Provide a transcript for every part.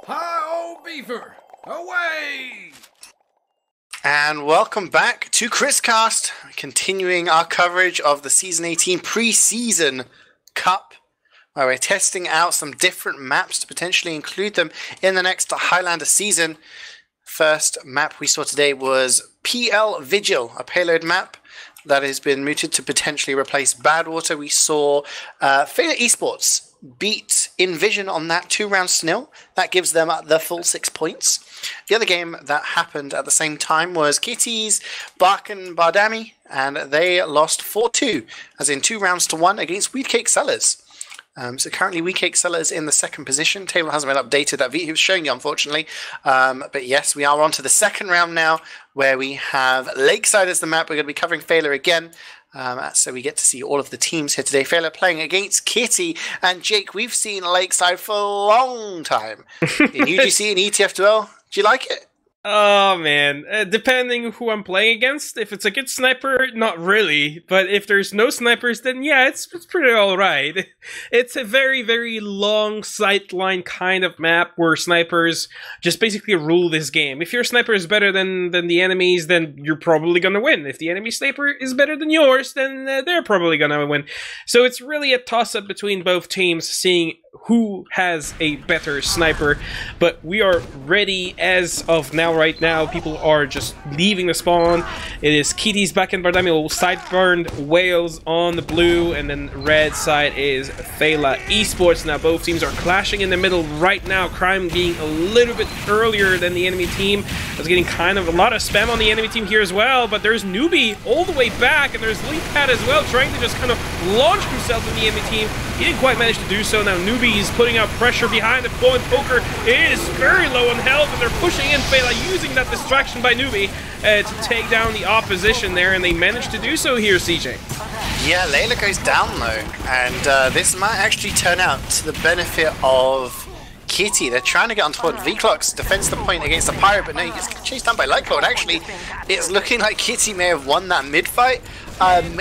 Hi-oh, beefer! Away! And welcome back to KritzKast, continuing our coverage of the Season 18 Preseason Cup, where we're testing out some different maps to potentially include them in the next Highlander season. First map we saw today was PL Vigil, a payload map that has been mooted to potentially replace Badwater. We saw Feila eSports beat Envision on that 2-0. That gives them the full 6 points. The other game that happened at the same time was Kitty's Bakenbardami, and they lost 4-2, as in 2-1 against Wiethoofd. So currently Wiethoofd is in the second position. Table hasn't been updated. That Wiethoofd showing you, unfortunately. But yes, we are on to the second round now, where we have Lakeside as the map. We're going to be covering Feila again. So we get to see all of the teams here today. Feila playing against Kitty and Jake. We've seen Lakeside for a long time in UGC and ETF2L. Do you like it? Oh man, depending who I'm playing against. If it's a good sniper, not really. But if there's no snipers, then yeah, it's pretty alright. It's a very, very long sightline kind of map where snipers just basically rule this game. If your sniper is better than the enemies, then you're probably gonna win. If the enemy sniper is better than yours, then they're probably gonna win. So it's really a toss-up between both teams, seeing who has a better sniper. But we are ready as of now. Right now, people are just leaving the spawn. It is Kitty's bakenbardami, sideburned whales on the blue, and then red side is Feila eSports. Now both teams are clashing in the middle right now. Crime being a little bit earlier than the enemy team. Was getting kind of a lot of spam on the enemy team here as well, but there's Newbie all the way back, and there's Leapad as well, trying to just kind of launch himself in the enemy team. He didn't quite manage to do so. Now Newbie is putting out pressure behind the point. Poker is very low on health, and they're pushing in Feila, using that distraction by Newbie to take down the opposition there, and they managed to do so here, CeeJaey. Yeah, Layla goes down though, and this might actually turn out to the benefit of Kitty. They're trying to get onto point. V-Clox defends the point against the Pirate, but no, he gets chased down by Lightclaw, and actually it's looking like Kitty may have won that mid-fight.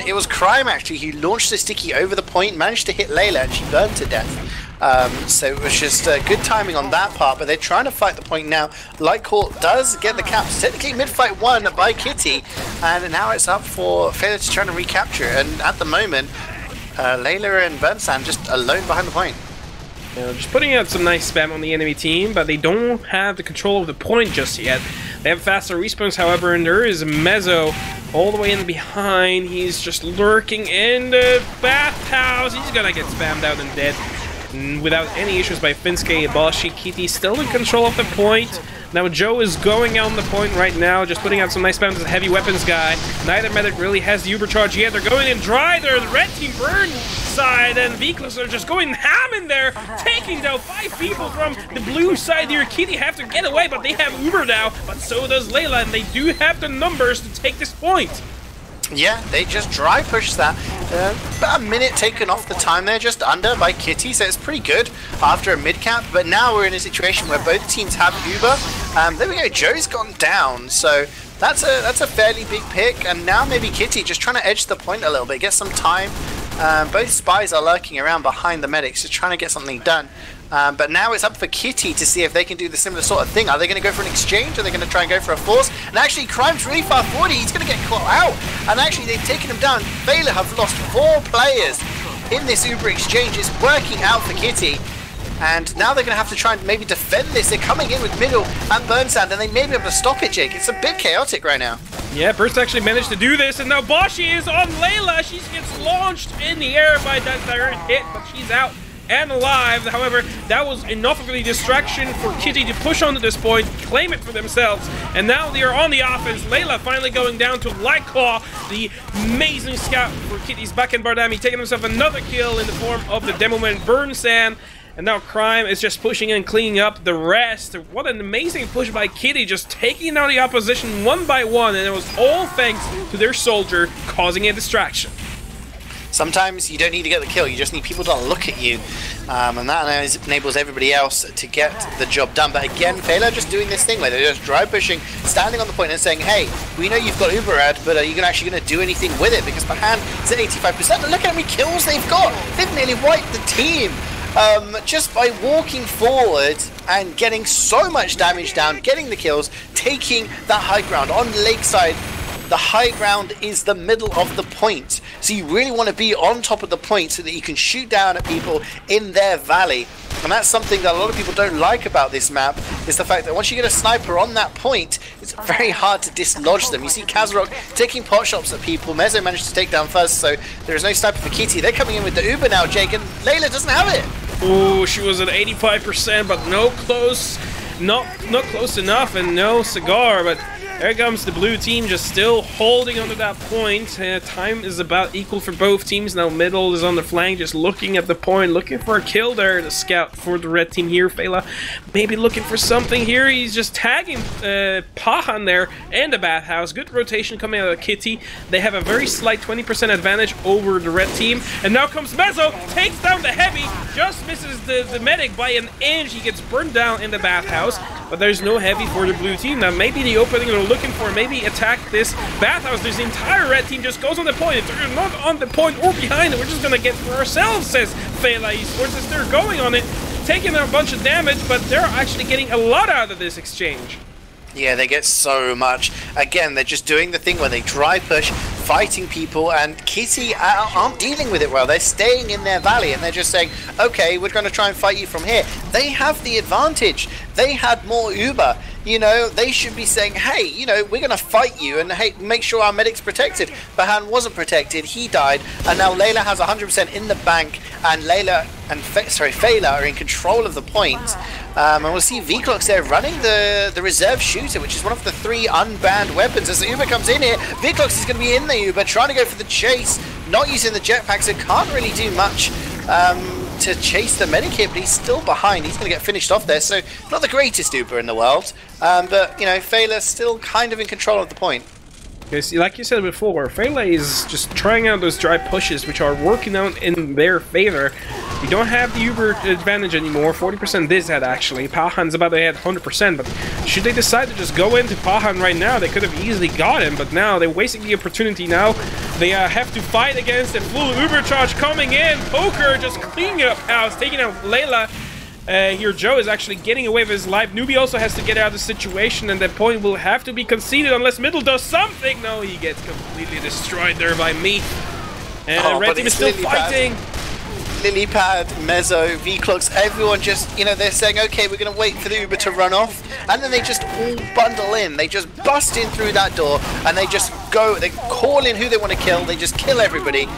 It was Crime actually who launched the sticky over the point, managed to hit Layla, and she burned to death. So it was just good timing on that part, but they're trying to fight the point now. Lightclaw does get the cap, technically mid-fight won by Kitty, and now it's up for Feila to try to recapture, and at the moment Layla and Bernsan just alone behind the point. Just putting out some nice spam on the enemy team, but they don't have the control of the point just yet. They have faster respawns, however, and there is Mezzo all the way in behind. He's just lurking in the bathhouse. He's gonna get spammed out and dead without any issues by Finske. Bashi, Kitty still in control of the point. Now Joe is going on the point right now, just putting out some nice spams as a heavy weapons guy. Neither medic really has the Ubercharge yet. They're going in dry. They're the red team burn side, and Vehicles are just going ham in there, taking down 5 people from the blue side here. Kitty have to get away, but they have Uber now, but so does Layla, and they do have the numbers to take this point. Yeah, they just dry push that. About a minute taken off the time there, just under by Kitty, so it's pretty good after a mid-cap. But now we're in a situation where both teams have Uber. There we go, Joe's gone down, so that's a fairly big pick. And now maybe Kitty just trying to edge the point a little bit, get some time. Both spies are lurking around behind the medics, just trying to get something done. But now it's up for Kitty to see if they can do the similar sort of thing. Are they going to go for an exchange? Are they going to try and go for a force? And actually, Crime's really far forward. He's going to get caught out. And actually, they've taken him down. Feila have lost 4 players in this Uber exchange. It's working out for Kitty. And now they're going to have to try and maybe defend this. They're coming in with Middle and Burnsand, and they may be able to stop it, Jake. It's a bit chaotic right now. Yeah, Burst actually managed to do this, and now Bashi is on Layla. She gets launched in the air by that direct hit, but she's out and alive. However, that was enough of a distraction for Kitty to push onto this point, claim it for themselves, and now they are on the offense. Layla finally going down to Lightclaw, the amazing scout for Kitty's bakenbardami, taking himself another kill in the form of the Demoman Burnsand. And now Crime is just pushing and cleaning up the rest. What an amazing push by Kitty, just taking down the opposition one by one, and it was all thanks to their soldier causing a distraction. Sometimes you don't need to get the kill, you just need people to look at you, and that enables everybody else to get the job done. But again, Feila just doing this thing where they're just dry pushing, standing on the point and saying, hey, we know you've got Uberad, but are you actually going to do anything with it? Because behind it's at 85%, and look how many kills they've got. They've nearly wiped the team just by walking forward and getting so much damage down, getting the kills, taking that high ground on Lakeside. The high ground is the middle of the point, so you really want to be on top of the point so that you can shoot down at people in their valley. And that's something that a lot of people don't like about this map, is the fact that once you get a sniper on that point, it's very hard to dislodge them. You see Kazarok taking pot shots at people. Mezzo managed to take down first, so there is no sniper for Kiti. They're coming in with the Uber now, Jake, and Layla doesn't have it. Oh, she was at 85%, but not close enough, and no cigar, but there comes the blue team, just still holding onto that point. Time is about equal for both teams. Now middle is on the flank, just looking at the point, looking for a kill there. The scout for the red team here, Feila, maybe looking for something here. He's just tagging Py-bun there and the bathhouse. Good rotation coming out of Kiti. They have a very slight 20% advantage over the red team. And now comes Mezzo, takes down the heavy, just misses the medic by an inch. He gets burned down in the bathhouse, but there's no heavy for the blue team. Now maybe the opening they're looking for, maybe attack this bathhouse. There's the entire red team just goes on the point. If they're not on the point or behind it, we're just gonna get for ourselves, says Feila eSports, as they're going on it, taking a bunch of damage, but they're actually getting a lot out of this exchange. Yeah, they get so much. Again, they're just doing the thing where they dry push, fighting people, and Kiti aren't dealing with it well. They're staying in their valley, and they're just saying, okay, we're going to try and fight you from here. They have the advantage. They had more Uber. You know, they should be saying, hey, you know, we're going to fight you, and hey, make sure our medic's protected. Bahan wasn't protected, he died, and now Layla has 100% in the bank, and Feila are in control of the point. And we'll see Viethoofd there running the reserve shooter, which is one of the 3 unbanned weapons. As the Uber comes in here, Viethoofd is going to be in the Uber, trying to go for the chase, not using the jetpack, so can't really do much to chase the medikit, but he's still behind. He's going to get finished off there, so not the greatest Uber in the world, but, you know, Feila's still kind of in control of the point. Because, like you said before, Feila is just trying out those dry pushes, which are working out in their favor. You don't have the Uber advantage anymore. 40% this had, actually. Py-bun's about to hit 100%, but should they decide to just go into Py-bun right now, they could have easily got him, but now they're wasting the opportunity now. They have to fight against a full Uber charge coming in. Poker just cleaning up house, taking out Layla. Here Joe is actually getting away with his life. Newbie also has to get out of the situation, and that point will have to be conceded unless middle does something. No, he gets completely destroyed there by me. And red team is still fighting. Lilypad, Mezzo, Viethoofd, everyone just, you know, they're saying, okay, we're going to wait for the Uber to run off, and then they just all bundle in. They just bust in through that door, and they just go, they call in who they want to kill, they just kill everybody.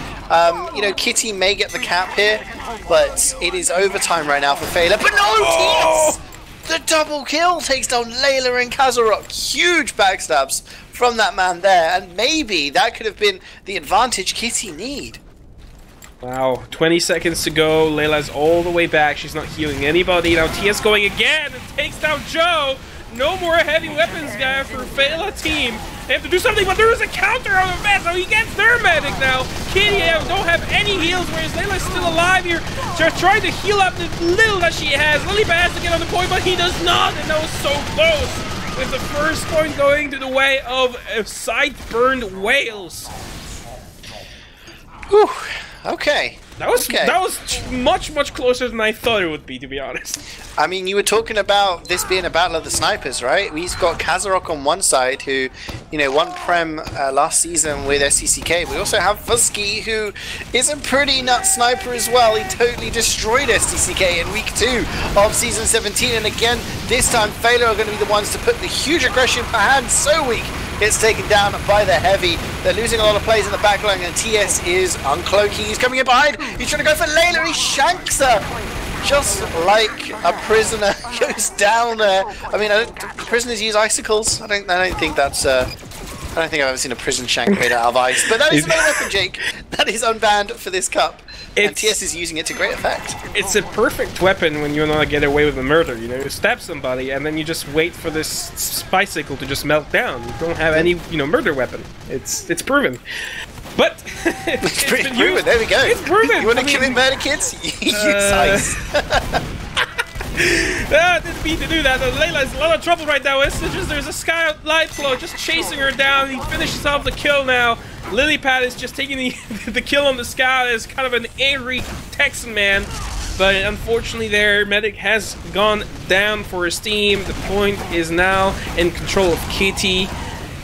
You know, Kiti may get the cap here, but it is overtime right now for Feila. But no, TS! The double kill takes down Layla and Kazarok. Huge backstabs from that man there, and maybe that could have been the advantage Kiti need. Wow, 20 seconds to go. Layla's all the way back. She's not healing anybody. Now TS going again and takes down Joe. No more heavy weapons guy for Feila team. They have to do something, but there is a counter on the Mezzo. He gets their medic now. Kiti don't have any heals, whereas Layla's still alive here. Just trying to heal up the little that she has. Lilypad has to get on the point, but he does not, and that was so close. With the first point going to the way of sight-burned whales. Whew. Okay. That was much closer than I thought it would be, to be honest. I mean, you were talking about this being a battle of the snipers, right? We've got Kazarok on one side, who, you know, won Prem last season with SCCK. We also have Fusky, who is a pretty nut sniper as well. He totally destroyed SCCK in week 2 of season 17. And again, this time, Feila are going to be the ones to put the huge aggression per hand. So weak. Gets taken down by the heavy. They're losing a lot of plays in the backline, and TS is uncloaking. He's coming in behind. He's trying to go for Layla. He shanks her. Just like a prisoner goes down there. I mean, prisoners use icicles. I don't think that's. I don't think I've ever seen a prison shank made out of ice. But that is another weapon, Jake. That is unbanned for this cup. And TS is using it to great effect. It's a perfect weapon when you want to get away with a murder. You know, you stab somebody and then you just wait for this bicycle to just melt down. You don't have any, you know, murder weapon. It's proven. But it's pretty proven. There we go. It's proven. You want to kill murder kids? Use ice. Didn't mean to do that. Layla's in a lot of trouble right now. It's just there's a sky light flow just chasing her down. He finishes off the kill now. Lilypad is just taking the kill on the scout as kind of an angry Texan man. but unfortunately their medic has gone down for his team. The point is now in control of Kiti.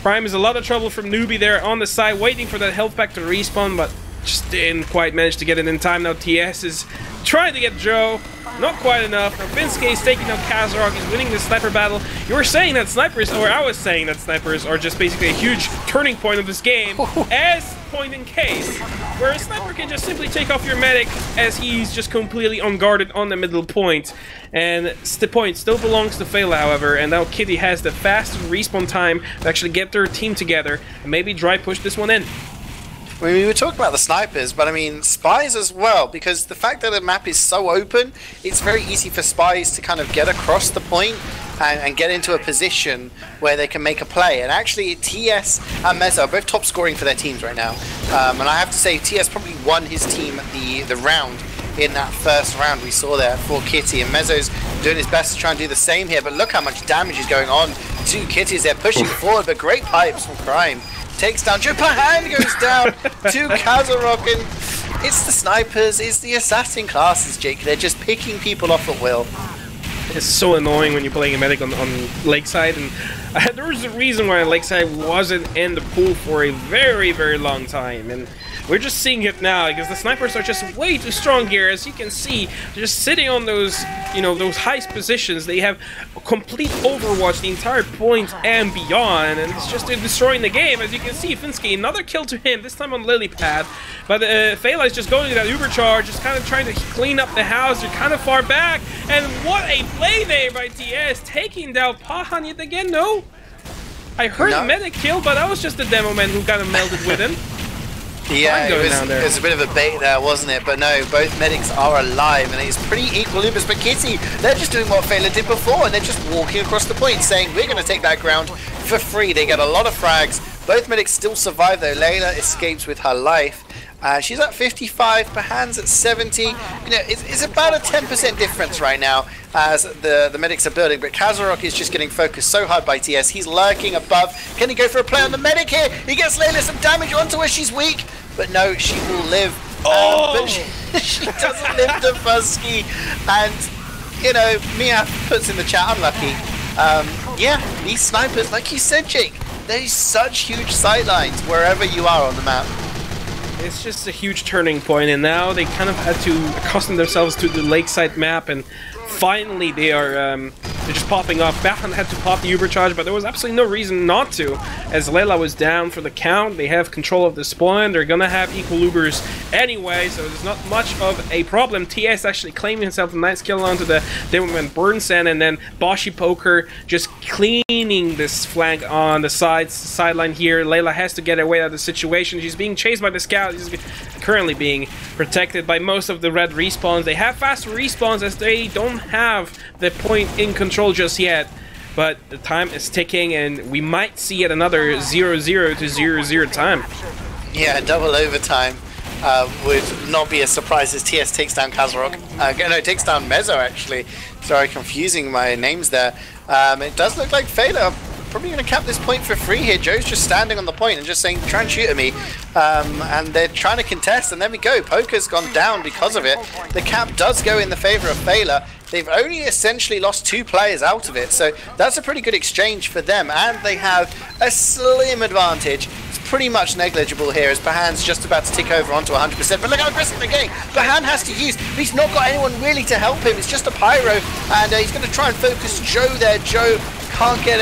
Prime is a lot of trouble from Newbie there on the side, waiting for that health pack to respawn, but just didn't quite manage to get it in time. Now TS is trying to get Joe, not quite enough. Now Finske is taking out Kazarok, he's winning the sniper battle. You were saying that snipers, or I was saying that snipers are just basically a huge turning point of this game, as point in case, where a sniper can just simply take off your medic as he's just completely unguarded on the middle point. And the point still belongs to Feila, however, and now Kitty has the fastest respawn time to actually get their team together and maybe dry push this one in. I mean, we were talking about the snipers, but I mean spies as well, because the fact that the map is so open, it's very easy for spies to kind of get across the point and get into a position where they can make a play. And actually, TS and Mezzo are both top scoring for their teams right now. And I have to say, TS probably won his team the round in that first round we saw there for Kitty, and Mezzo's doing his best to try and do the same here, but look how much damage is going on to Kitty's. They're pushing forward, but great pipes from Crime. Takes down Joe, hand goes down to Kazarok, and it's the snipers, it's the assassin classes, Jake. They're just picking people off at will. It's so annoying when you're playing a medic on Lakeside, and there was a reason why Lakeside wasn't in the pool for a very, very long time, and we're just seeing it now because the snipers are just way too strong here. As you can see, they're just sitting on those, you know, those high positions. They have complete overwatch the entire point and beyond, and it's just destroying the game. As you can see, Finske, another kill to him, this time on lily pad, but Feila is just going to that uber charge, just kind of trying to clean up the house. They're kind of far back, and what a play there by TS, taking down Pahan yet again. No, I heard a medic kill, but that was just the demo man who kind of melded with him. Yeah, it was a bit of a bait there, wasn't it? But no, both medics are alive, and it's pretty equilibrious. But Kitty, they're just doing what Feila did before, and they're just walking across the point, saying, we're going to take that ground for free. They get a lot of frags. Both medics still survive, though. Layla escapes with her life. She's at 55, Pahan's at 70. You know, it's about a 10% difference right now as the medics are building, but Kazarok is just getting focused so hard by TS. He's lurking above. Can he go for a play on the medic here? He gets Layla some damage onto where she's weak, but no, she will live. But she doesn't live to Fusky. And, you know, Mia puts in the chat, unlucky. Yeah, these snipers, like you said, Jake, there's such huge sightlines wherever you are on the map. It's just a huge turning point, and now they kind of had to accustom themselves to the Lakeside map, and finally they are they're just popping off. Bahan had to pop the Uber charge, but there was absolutely no reason not to, as Layla was down for the count. They have control of the spawn, they're gonna have equal Ubers anyway, so there's not much of a problem. TS actually claiming himself a nice kill onto the Demoman Burnsen, and then Boshi Poker just cleaning this flank on the sideline here. Layla has to get away out of the situation. She's being chased by the scout. She's currently being protected by most of the red respawns. They have faster respawns as they don't have the point in control just yet, but the time is ticking, and we might see yet another 0-0 to 0-0 time. Yeah, double overtime would not be a surprise as TS takes down Kazarok. No, takes down Mezzo, actually. Sorry, confusing my names there. It does look like Feila probably going to cap this point for free here. Joe's just standing on the point and just saying, try and shoot at me. And they're trying to contest, and there we go. Poker's gone down because of it. The cap does go in the favor of Feila. They've only essentially lost 2 players out of it, so that's a pretty good exchange for them, and they have a slim advantage. It's pretty much negligible here as Pahan's just about to tick over onto 100%, but look how aggressive they're getting. Pahan has to use, but he's not got anyone really to help him. It's just a pyro, and he's going to try and focus Joe there. Joe can't get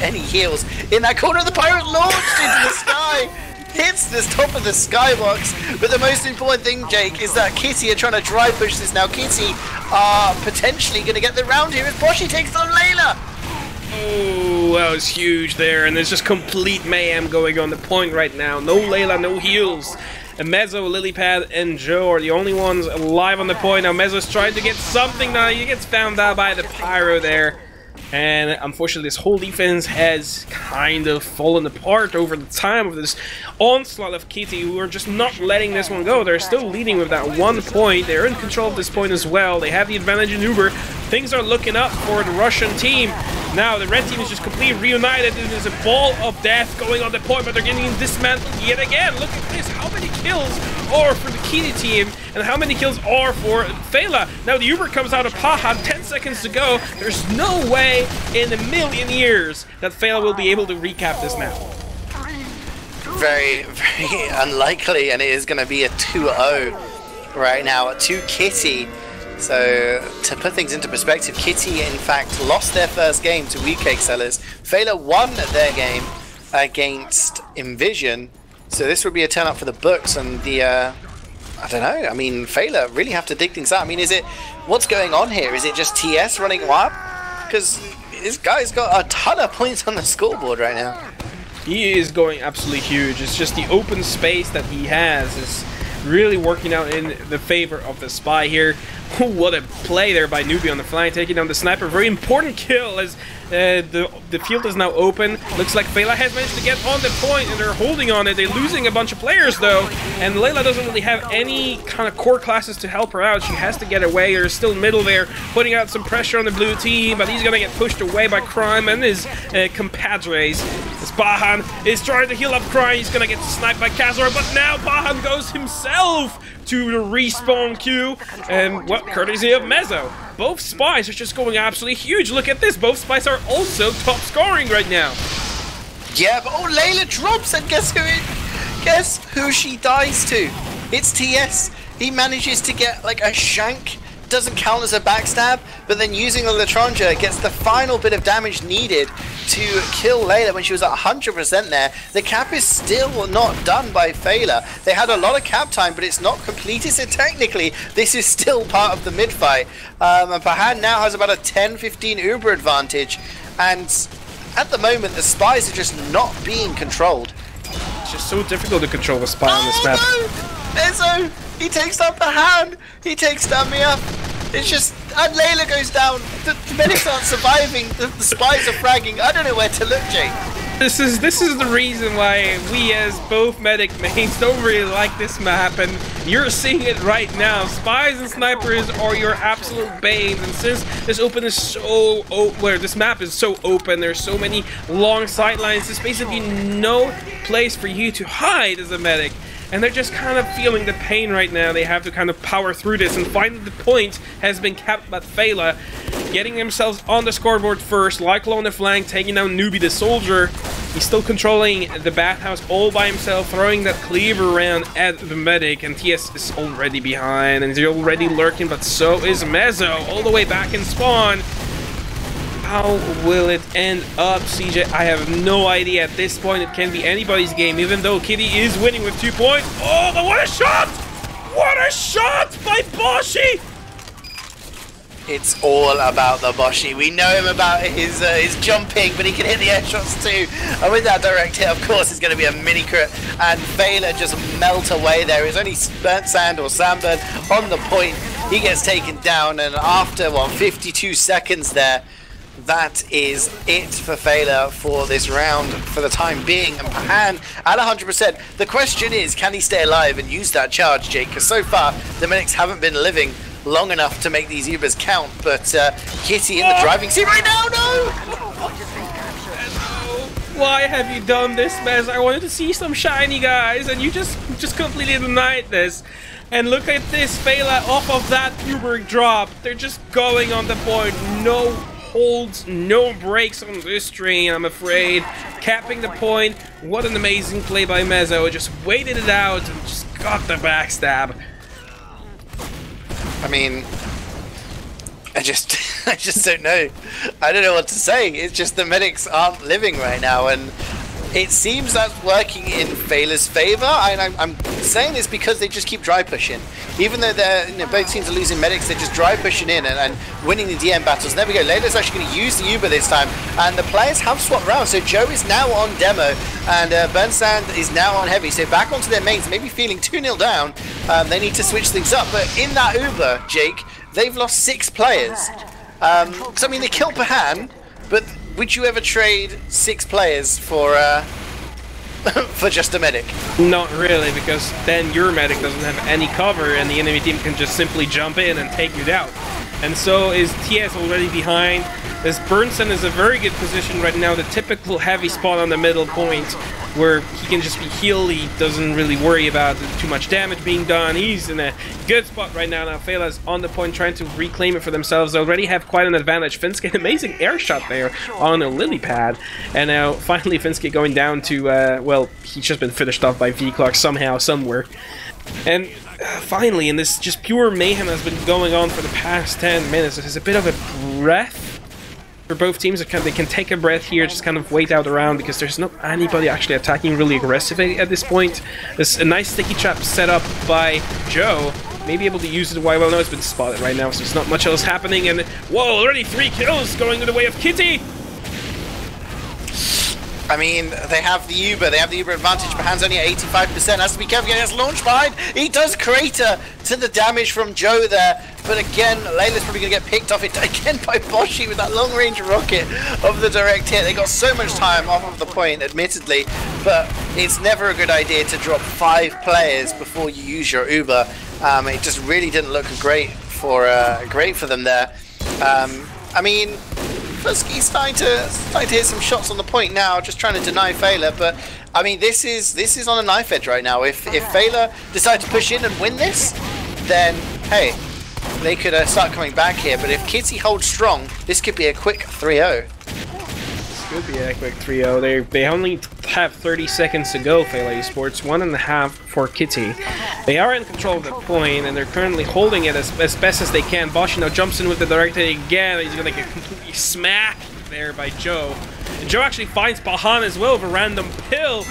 any heals in that corner. The pyro launched into the sky. Hits this top of the skybox, but the most important thing, Jake, is that Kitty are trying to dry push this now. Kitty are potentially going to get the round here as Boshi takes on Layla. Oh, that was huge there, and there's just complete mayhem going on the point right now. No Layla, no heals. And Mezzo, Lilypad, and Joe are the only ones alive on the point. Now Mezzo's trying to get something. Now he gets found out by the pyro there. And unfortunately, this whole defense has kind of fallen apart over the time of this onslaught of Kitty, who are just not letting this one go. They're still leading with that 1 point. They're in control of this point as well. They have the advantage in Uber. Things are looking up for the Russian team. Now, the red team is just completely reunited. There's a ball of death going on the point, but they're getting dismantled yet again. Look at this. How many kills are for the kiti team, and how many kills are for Feila. Now the Uber comes out of Paha, 10 seconds to go. There's no way in a million years that Feila will be able to recap this now. Very, very unlikely, and it is going to be a 2-0 right now to Kiti. So, to put things into perspective, Kiti in fact lost their first game to Wheat Cake Sellers. Feila won their game against Envision. So this would be a turn up for the books, and the, I don't know, I mean, Feila really have to dig things out. I mean, what's going on here? Is it just TS running wild? Because this guy's got a ton of points on the scoreboard right now. He is going absolutely huge. It's just the open space that he has is really working out in the favor of the Spy here. What a play there by Newbie on the flank, taking down the sniper. Very important kill as the field is now open. Looks like Feila has managed to get on the point, and they're holding on it. They're losing a bunch of players though, and Layla doesn't really have any kind of core classes to help her out. She has to get away. They're still middle there, putting out some pressure on the blue team, but he's gonna get pushed away by Crime and his compadres. As Bahan is trying to heal up Crime, he's gonna get sniped by Kazor, but now Bahan goes himself to the respawn queue, and what, courtesy of Mezzo. Both Spies are just going absolutely huge. Look at this, both Spies are also top scoring right now. Yeah, but oh, Layla drops, and guess who she dies to? It's TS. He manages to get like a shank, doesn't count as a backstab, but then using the Latranja gets the final bit of damage needed to kill Layla when she was at 100% there. The cap is still not done by Feila. They had a lot of cap time, but it's not completed, so technically this is still part of the mid-fight. And Pahan now has about a 10-15 Uber advantage, and at the moment the Spies are just not being controlled. It's just so difficult to control the Spy on this map. Mezzo! He takes down Pahan! He takes down Mia! It's just, and Layla goes down. The medics aren't surviving. The Spies are fragging. I don't know where to look, Jake. This is the reason why we as both medic mains don't really like this map, and you're seeing it right now. Spies and snipers are your absolute banes, and since this this map is so open, there's so many long sidelines, there's basically no place for you to hide as a medic. And they're just kind of feeling the pain right now. They have to kind of power through this, and finally the point has been capped by Feila, getting themselves on the scoreboard first. Lyclo on the flank, taking down Newbie the soldier. He's still controlling the bathhouse all by himself, throwing that cleaver around at the medic, and TS is already behind, and he's already lurking, but so is Mezzo, all the way back in spawn. How will it end up, CeeJaey? I have no idea at this point. It can be anybody's game, even though Kitty is winning with 2 points. Oh, but what a shot! What a shot by Boshi! It's all about the Boshi. We know him about his jumping, but he can hit the air shots too. And with that direct hit, of course, it's going to be a mini crit. And Feila just melt away there. It's only burnt sand or sandburn on the point. He gets taken down, and after, 52 seconds there, that is it for Feila for this round for the time being. And Pahan at 100%. The question is, can he stay alive and use that charge, Jake? Because so far, the medics haven't been living long enough to make these Ubers count. But Kitty in the driving seat right now, no! Why have you done this, Mez? I wanted to see some shiny guys, and you just completely denied this. And look at this, Feila off of that Uber drop. They're just going on the point. No holds, no breaks on this train, I'm afraid. Capping the point. What an amazing play by Mezzo. Just waited it out and just got the backstab. I mean, I just don't know. I don't know what to say. It's just the medics aren't living right now, and it seems that's working in Feila's favor. I'm saying this because they just keep dry pushing. Even though both teams are losing medics, they're just dry pushing in and winning the DM battles. And there we go. Layla's actually going to use the Uber this time, and the players have swapped around. So Joe is now on demo, and Burnsand is now on heavy. So back onto their mains, maybe feeling 2-0 down. They need to switch things up. But in that Uber, Jake, they've lost 6 players. Because I mean, they killed Pahan, but would you ever trade 6 players for for just a medic? Not really, because then your medic doesn't have any cover and the enemy team can just simply jump in and take you down. And so is TS already behind. This Burnson is a very good position right now, the typical heavy spot on the middle point. where he can just be healed. He doesn't really worry about too much damage being done. He's in a good spot right now. Now Feila's on the point trying to reclaim it for themselves. They already have quite an advantage. Finske, an amazing air shot there on a lily pad. And now finally Finske going down to, well, he's just been finished off by V Clark somehow, somewhere. And finally, and this just pure mayhem has been going on for the past 10 minutes. There's a bit of a breath for both teams. They can take a breath here, just kind of wait out around, because there's not anybody actually attacking really aggressively at this point. There's a nice sticky trap set up by Joe. Maybe able to use it while, well, no, it's been spotted right now, so there's not much else happening. And whoa, already 3 kills going the way of Kitty. I mean, they have the Uber advantage, but Han's only at 85%, has to be careful, he has launch behind, he does crater to the damage from Joe there, but again, Layla's probably going to get picked off it again by Boshi with that long-range rocket of the direct hit. They got so much time off of the point, admittedly, but it's never a good idea to drop 5 players before you use your Uber. It just really didn't look great for them there. I mean, He's starting to hit some shots on the point now, just trying to deny Feila. But I mean, this is on a knife edge right now. If Feila decide to push in and win this, then hey, they could start coming back here. But if Kitty holds strong, this could be a quick 3-0. Could be a quick 3-0. They only have 30 seconds to go, Feila eSports. 1.5 for Kitty. They are in control of the point, and they're currently holding it as best as they can. Bosch now jumps in with the direct hit again. He's going to get completely smacked there by Joe. And Joe actually finds Bahan as well with a random pill.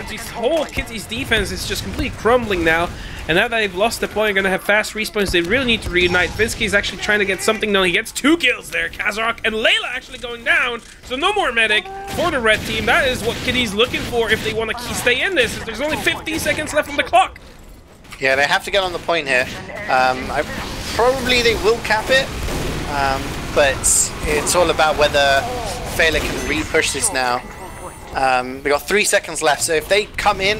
This whole Kitty's defense is just completely crumbling now. And now that they've lost the point, they're going to have fast respawns. They really need to reunite. Vinsky is actually trying to get something done. He gets 2 kills there. Kazarok and Layla actually going down. So no more medic for the red team. That is what Kitty's looking for if they want to stay in this. There's only 15 seconds left on the clock. Yeah, they have to get on the point here. Probably they will cap it. But it's all about whether Feila can re-push this now. We got 3 seconds left. So if they come in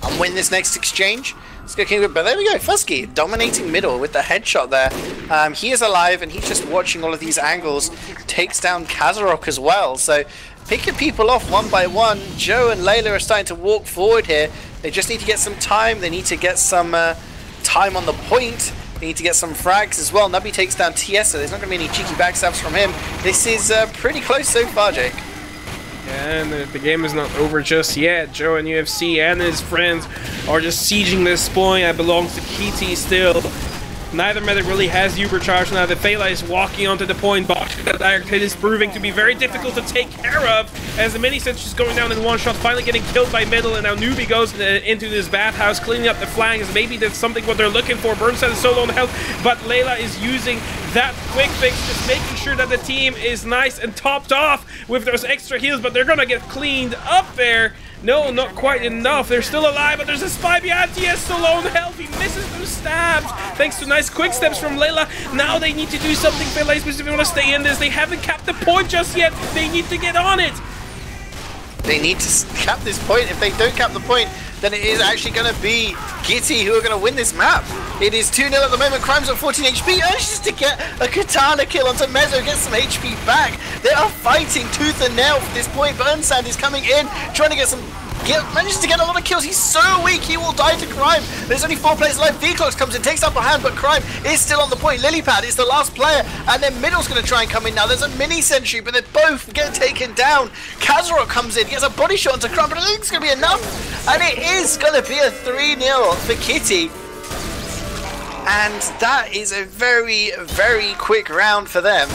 and win this next exchange, but there we go, Fusky dominating middle with the headshot there. He is alive and he's just watching all of these angles. Takes down Kazarok as well. So picking people off one by one. Joe and Layla are starting to walk forward here. They just need to get some time. They need to get some time on the point. They need to get some frags as well. Nubby takes down TS, so there's not going to be any cheeky backstabs from him. This is pretty close so far, Jake. And the game is not over just yet. Joe and UFC and his friends are just sieging this point. That belongs to Kiti still. Neither medic really has Uber charge now. The Feila is walking onto the point box. That direct hit is proving to be very difficult to take care of, as the mini-set is going down in one shot, finally getting killed by middle, and now Newbie goes into this bathhouse, cleaning up the flanks. Maybe that's something what they're looking for. Burnside is so low on health, but Layla is using that quick fix, just making sure that the team is nice and topped off with those extra heals, but they're gonna get cleaned up there. No, not quite enough. They're still alive, but there's a spy behind TS so low on health. He misses those stabs thanks to nice quick steps from Layla. Now they need to do something. Feila if they want to stay in this. They haven't capped the point just yet. They need to get on it. They need to cap this point. If they don't cap the point, then it is actually going to be Gitty who are going to win this map. It is 2-0 at the moment. Crimes at 14 HP. Manages to get a katana kill onto Mezzo, get some HP back. They are fighting tooth and nail for this point. Burnsand is coming in, trying to get some... manages to get a lot of kills. He's so weak, he will die to Crime. There's only 4 players left. V-Clox comes in, takes up a hand, but Crime is still on the point. Lilypad is the last player, and then Middle's going to try and come in now. There's a mini sentry, but they both get taken down. Kazarok comes in, gets a body shot onto Crime, but I think it's going to be enough, and it is going to be a 3-0 for Kitty. And that is a very, very quick round for them.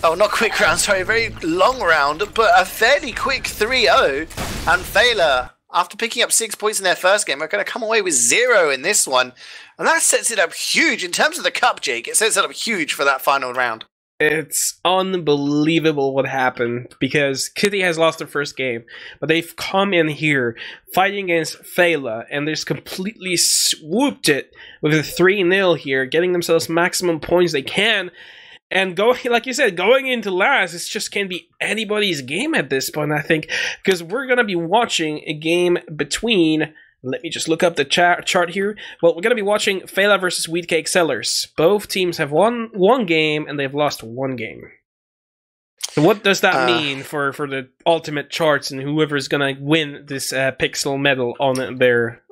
Oh, not quick round, sorry, a very long round, but a fairly quick 3-0. And Feila, after picking up 6 points in their first game, are going to come away with 0 in this one. And that sets it up huge. In terms of the cup, Jake, it sets it up huge for that final round. It's unbelievable what happened, because Kitty has lost their first game, but they've come in here fighting against Feila, and they've completely swooped it with a 3-0 here, getting themselves maximum points they can. And going, like you said, going into last, it just can't be anybody's game at this point, I think, because we're going to be watching a game between, let me just look up the chart here. Well, we're going to be watching Feila versus Wheatcake Sellers. Both teams have won one game, and they've lost 1 game. So what does that mean for the ultimate charts and whoever's going to win this pixel medal on their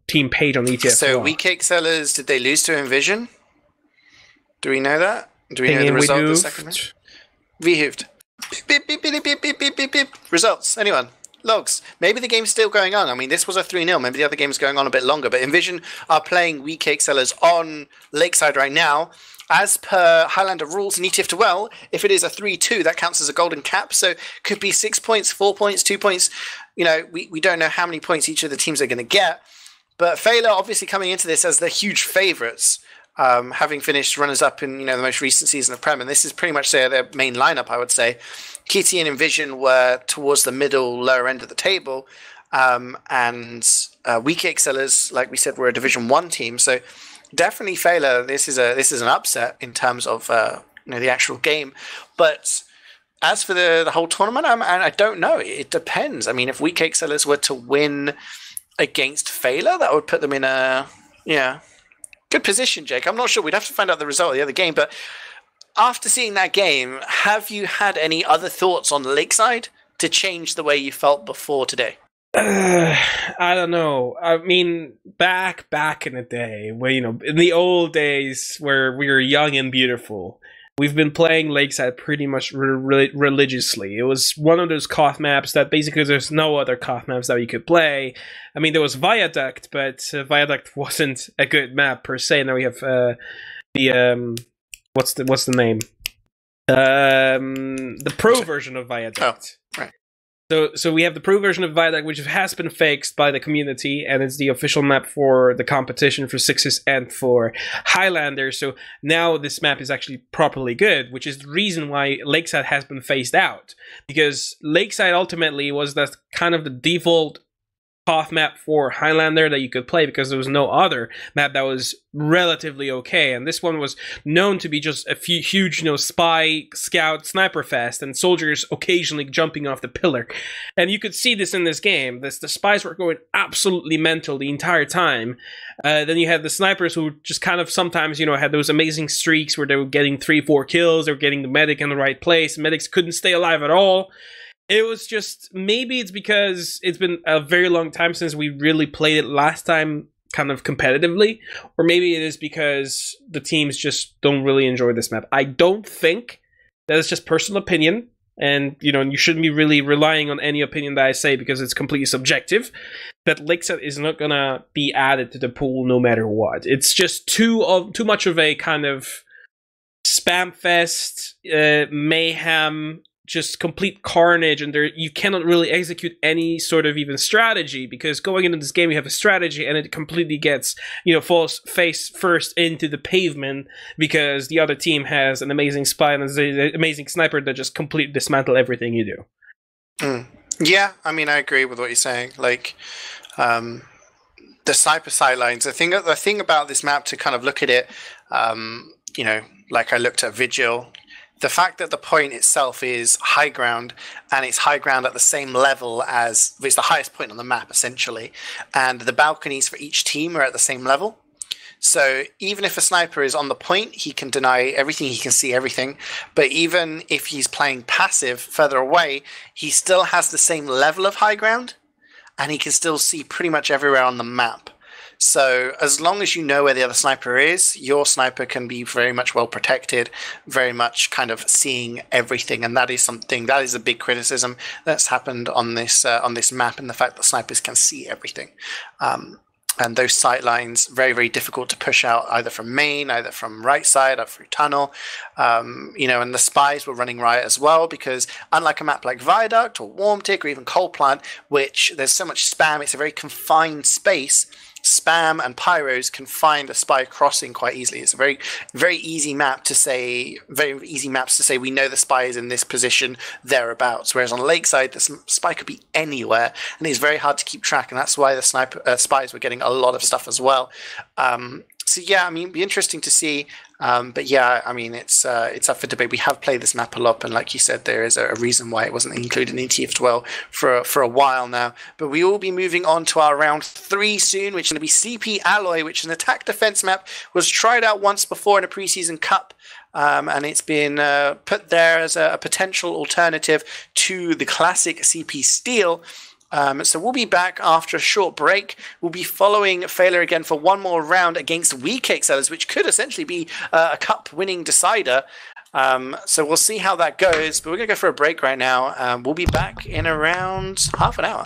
team page on ETF2L? So Weak Cake Sellers, did they lose to Envision? Do we know that? Do we know the result of the second match? Wiethoofd. Beep, beep, beep, beep, beep, beep, beep, beep. Results. Anyone? Logs. Maybe the game's still going on. I mean, this was a 3-0. Maybe the other game's going on a bit longer. But Envision are playing Weak Cake Sellers on Lakeside right now. As per Highlander rules in ETF2L, if it is a 3-2, that counts as a golden cap. So could be 6 points, 4 points, 2 points. You know, we don't know how many points each of the teams are going to get. But Feila obviously coming into this as the huge favourites, having finished runners-up in the most recent season of Prem. And this is pretty much their main lineup, I would say. Kiti and Envision were towards the middle, lower end of the table. And Weak Cake Sellers, like we said, were a Division 1 team. So definitely Feila, this is an upset in terms of the actual game. But as for the whole tournament, I don't know. It depends. I mean, if Weak Cake Sellers were to win against Feila, that would put them in a good position, Jake. I'm not sure. We'd have to find out the result of the other game. But after seeing that game, have you had any other thoughts on Lakeside to change the way you felt before today? I don't know. I mean, back in the day, where in the old days where we were young and beautiful, we've been playing Lakeside pretty much religiously. It was one of those Koth maps that basically there's no other Koth maps that you could play. I mean, there was Viaduct, but Viaduct wasn't a good map per se. Now we have what's the name? The pro version of Viaduct. Oh, right. So we have the pro version of Viaduct, which has been fixed by the community, and it's the official map for the competition for Sixes and for Highlander. So now this map is actually properly good, which is the reason why Lakeside has been phased out. Because Lakeside ultimately was that kind of the default path map for Highlander that you could play because there was no other map that was relatively okay, and this one was known to be just a few huge, spy, scout, sniper fest, and soldiers occasionally jumping off the pillar. And you could see this in this game. The spies were going absolutely mental the entire time. Then you had the snipers who just kind of sometimes, had those amazing streaks where they were getting 3-4 kills, they were getting the medic in the right place, medics couldn't stay alive at all. It was just, maybe it's because it's been a very long time since we really played it last time kind of competitively, or maybe it is because the teams just don't really enjoy this map. I don't think that it's just personal opinion, and you shouldn't be really relying on any opinion that I say because it's completely subjective, that Lakeside is not gonna be added to the pool no matter what. It's just too much of a kind of spam fest, mayhem, just complete carnage, and you cannot really execute any sort of even strategy, because going into this game you have a strategy and it completely gets falls face first into the pavement because the other team has an amazing spy and an amazing sniper that just completely dismantle everything you do. Yeah, I mean, I agree with what you're saying. Like the sniper sidelines, the thing about this map, to kind of look at it, like I looked at Vigil, the fact that the point itself is high ground, and it's high ground at the same level as, it's the highest point on the map essentially, and the balconies for each team are at the same level. So even if a sniper is on the point, he can deny everything, he can see everything. But even if he's playing passive further away, he still has the same level of high ground, and he can still see pretty much everywhere on the map. So as long as you know where the other sniper is, your sniper can be very much well protected, very much kind of seeing everything. And that is a big criticism that's happened on this map, and the fact that snipers can see everything. And those sight lines, very, very difficult to push out, either from main, either from right side, or through tunnel. And the spies were running riot as well, because unlike a map like Viaduct or Warm Tick or even Coal Plant, which there's so much spam, it's a very confined space. Spam and pyros can find a spy crossing quite easily. It's a very, very easy map to say. Very easy maps to say we know the spy is in this position thereabouts. Whereas on Lakeside, the spy could be anywhere, and it's very hard to keep track. And that's why the spies were getting a lot of stuff as well. So yeah, I mean, it'd be interesting to see. But yeah, I mean, it's up for debate. We have played this map a lot, and like you said, there is a reason why it wasn't included in ETF2L for a while now. But we will be moving on to our round 3 soon, which is going to be CP Alloy, which is an attack defense map. Was tried out once before in a preseason cup. and it's been put there as a potential alternative to the classic CP Steel. So we'll be back after a short break. We'll be following Feila again for one more round against WeakXLers, which could essentially be a cup-winning decider. So we'll see how that goes, but we're going to go for a break right now. We'll be back in around half an hour.